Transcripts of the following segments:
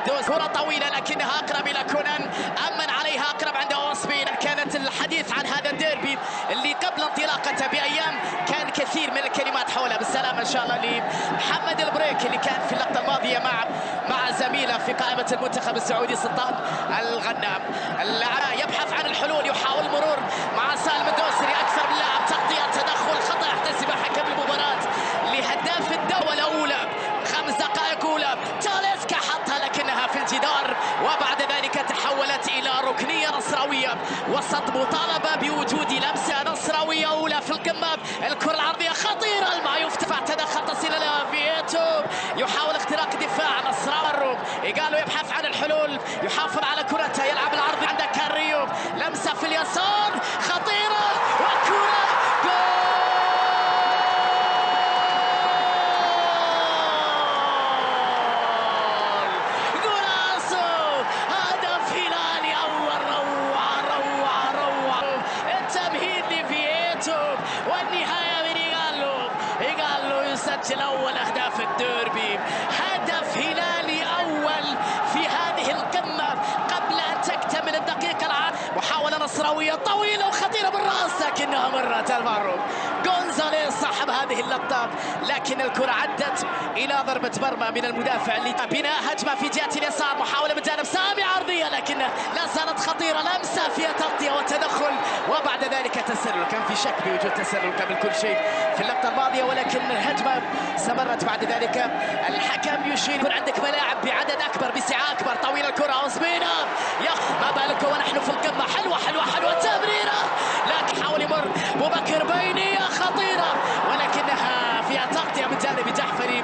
الدوس. كرة طويلة لكنها أقرب إلى كونان، أمن عليها أقرب عند أوسبين. كانت الحديث عن هذا الديربي اللي قبل انطلاقته بأيام كان كثير من الكلمات حوله. بالسلامة إن شاء الله لمحمد البريك اللي كان في اللقطة الماضية مع زميله في قائمة المنتخب السعودي سلطان الغنام. اللاعب يبحث عن الحلول، يحاول المرور مع سالم الدوسري، أكثر من لاعب تغطية، تدخل خطأ يحتسب حكم المباراة لهداف الدورة الأولى 5 دقائق أولى. تاليسكا حطها لكنها في الجدار، وبعد ذلك تحولت إلى ركنية نصراوية وسط مطالبة بوجود لمسة نصراوية أولى في القمة. الكرة العرضية خطيرة، المعيوف تدخل تصل إلى فييتو، يحاول اختراق دفاع نصراوي. إيجالو يبحث عن الحلول، يحافظ على كرته، يلعب العرض عند كاريو، لمسة في اليسار خطيرة وكرة جول. والنهاية من إيجالو يسجل أول أهداف الديربي، هدف هلالي أول في هذه القمة قبل أن تكتمل الدقيقة العاشرة. محاولة نصراوية طويلة وخطيرة بالرأس لكنها مرت المعروف. غونزاليز صاحب هذه اللقطة، لكن الكرة عدت إلى ضربة مرمى من المدافع اللي بناء هجمة في جهة اليسار، محاولة من جانب سامي عرضية لكنها لا زالت خطيرة، لمسة فيها تغطية وتدخل وبعد ذلك تسلل. كان في شك بوجود تسلل قبل كل شيء في اللقطة الماضية، ولكن الهجمة استمرت. بعد ذلك الحكم يشير، يكون عندك ملاعب بعدد أكبر بسعة أكبر. طويلة الكرة أوسبينا، ما بالك ونحن في القمة. حلوة تمريرة، لكن حاول يمر بوبكر، بينية خطيرة ولكنها فيها تغطية من جانب جحفري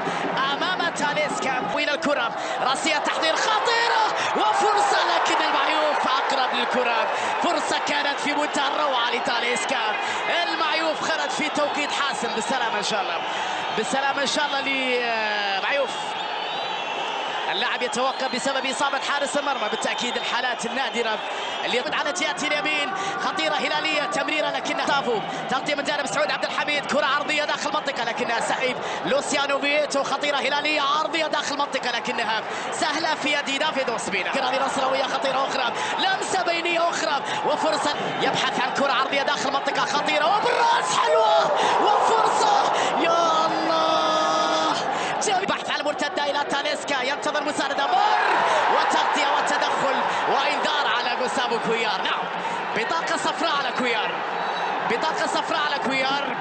أمام تاليسكا. طويلة الكرة راسية تحضير خطيرة وفرصة، لكن المعيوف أقرب للكرة. فرصة كانت في منتهى الروعة لتاليسكا، المعيوف خرج في توقيت حاسم. بالسلامة إن شاء الله، بالسلامة إن شاء الله لمعيوف. اللاعب يتوقف بسبب إصابة حارس المرمى، بالتأكيد الحالات النادرة اللي يطلع على جهة اليمين. خطيرة هلالية، تمريرة لكنها طافو، تغطية من جانب سعود عبد الحميد، كرة عرضية داخل المنطقة لكنها سعيد لوسيانو فييتو. خطيرة هلالية عرضية داخل المنطقة لكنها سهلة في يد دافيد أوسبينا. كرة نصراوية خطيرة أخرى، لمسة بينية أخرى وفرصة، يبحث عن كرة عرضية داخل المنطقة خطيرة وبالراس حلوة وفرصة. يا الله، بحث على المرتدة إلى تاليسكا، ينتظر مساندة، مر وتغطية وتدخل وإنذار على غوسافو كويار. نعم، بطاقة صفراء على كويار، بطاقة صفراء على كويار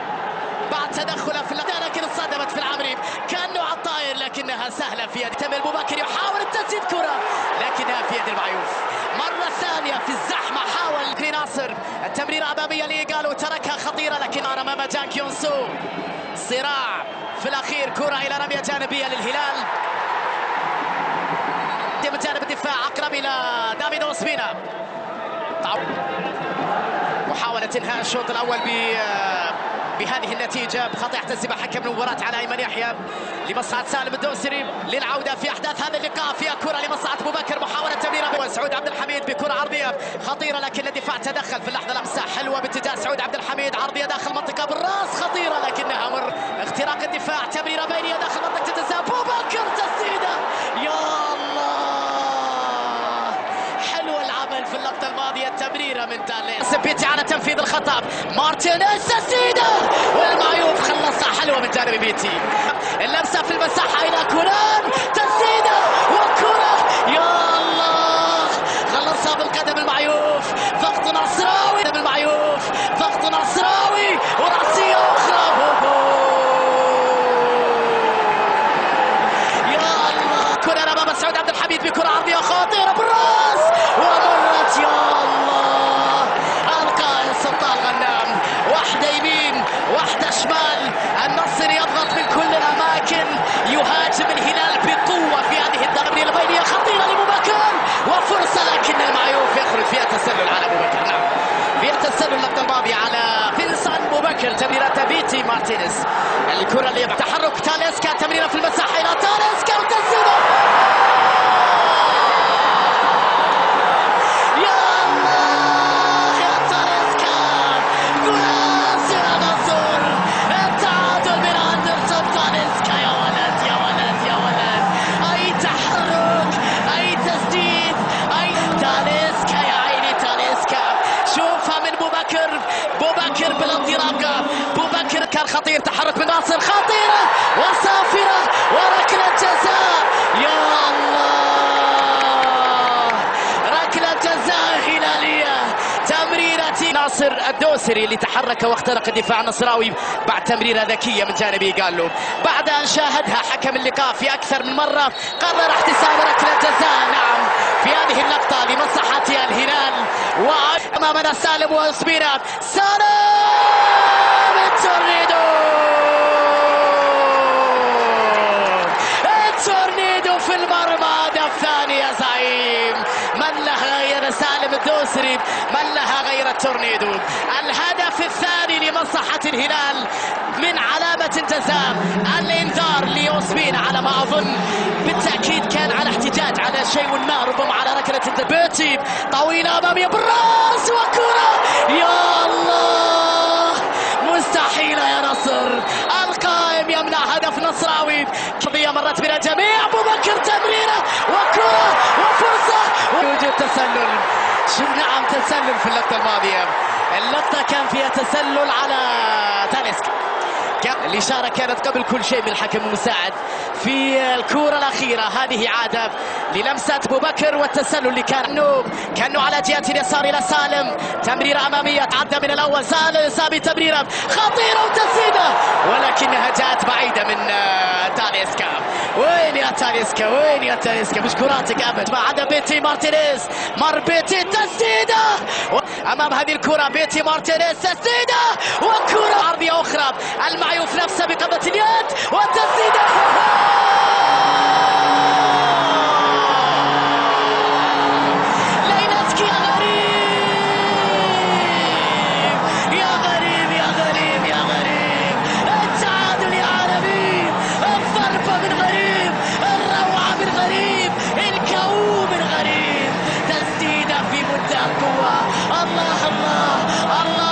بعد تدخله في اللقطة، لكن اصطدمت في العمري كأنه على الطائر لكنها سهلة في يد تميل بوبكر، يحاول التسديد كرة لكنها في يد المعيوف. مرة ثانية في الزحمة حاول ناصر التمريرة أمامية لإيجالو، تركها خطيرة لكن أمام جان كيونسو. صراع في الأخير، كرة إلى رمية جانبية للهلال من جانب الدفاع، أقرب إلى دافيد أوسبينا. محاولة إنهاء الشوط الأول بهذه النتيجة بخطأ يحتسب حكم المباراة على أيمن يحيى لمصلحة سالم الدوسري. للعودة في أحداث هذا اللقاء، فيها كرة لمصلحة بوبكر، محاولة تمريرة وسعود عبد الحميد بكرة عرضية خطيرة لكن الدفاع تدخل في اللحظة. لمسة حلوة باتجاه سعود عبد الحميد، عرضية داخل المنطقة بالراس خطيرة لكنها مر اختراق الدفاع، تمريرة بينية داخل منطقة التسديد، بوبكر تسديدة. يا الله، حلو العمل في اللقطة الماضية، التمريرة من تاليس بيتي على تنفيذ الخطأ، مارتينيز تسديدة والمعيوف خلصها حلوة من جانب بيتي. اللمسة في المساحة إلى كوران، تسديدة وكرة. يا الله، خلصها بالقدم المعيوف، ضغط نصراوي بالمعيوف، ضغط نصراوي ورأسية أخرى. يا الله، كرة أمام سعود عبد الحميد بكرة عرضية خطيرة بالراس ومرت. يا الله، القائد سلطان غنام، واحدة يمين واحدة شمال، النصر يضغط من كل الأماكن، يهاجم الهلال بقوة في هذه الضربة البينية، خطيرة لبوبكر وفرصة لكن المعيوف يخرج فيها تسلل على بوبكر. نعم، فيها تسلل اللقطة الماضية على فينسان بوبكر، تمريرة بيتي مارتينيز. الكرة اللي تحرك تاليسكا، تمريرة في المساحة إلى تاليسكا وتسديدة. خطير، تحرك من ناصر، خطيرة وصافرة وركلة جزاء. يا الله، ركلة جزاء هلالية. تمريرة ناصر الدوسري اللي تحرك واخترق الدفاع النصراوي بعد تمريرة ذكية من جانبه قالوا. بعد أن شاهدها حكم اللقاء في أكثر من مرة قرر احتساب ركلة جزاء. نعم، في هذه اللقطة لمصلحة الهلال. وأمامنا سالم وأوسبينا. سالم التورنيدو، التورنيدو في المرمى. هدف ثاني يا زعيم. من لها غير سالم الدوسري، من لها غير التورنيدو. الهدف الثاني لمصلحة الهلال من علامة الجزاء. الانذار لأوسبينا على ما أظن، بالتأكيد كان على احتجاج على شيء ما، ربما على ركلة بيتي طويلة أمامية بالراس وكرة. يا الله، مستحيلة يا نصر. القائم يمنع هدف نصراوي. قضية مرت بنا الجميع. أبو بكر تمريرة وكرة وفرصة ووجود تسلل. نعم، تسلل في اللقطة الماضية. اللقطة كان فيها تسلل على تاليسكا. الإشارة كانت قبل كل شيء من الحكم المساعد في الكرة الأخيرة. هذه عادة للمسة أبو بكر والتسلل اللي كانوا على جهة اليسار إلى سالم. تمريرة أمامية تعدى من الأول. سامي تمريرة خطيرة وتسديدة، ولكنها جاءت بعيدة من تاليسكا. وين يا تاليسكا، وين يا تاليسكا؟ مش كراتك أبد. ما عدا بيتي مارتينيز. مر بيتي، تسديدة أمام هذه الكرة. بيتي مارتينيز تسديدة وكرة عرضية أخرى. المعيوف نفسه بقبضة اليد والتسديدة. لينسكي يا غريب، يا غريب، يا غريب، يا غريب. التعادل يا عالمي. الضربة من غريب، الروعة من غريب، الكو من غريب. تسديدة في منتهى القوة. الله الله الله.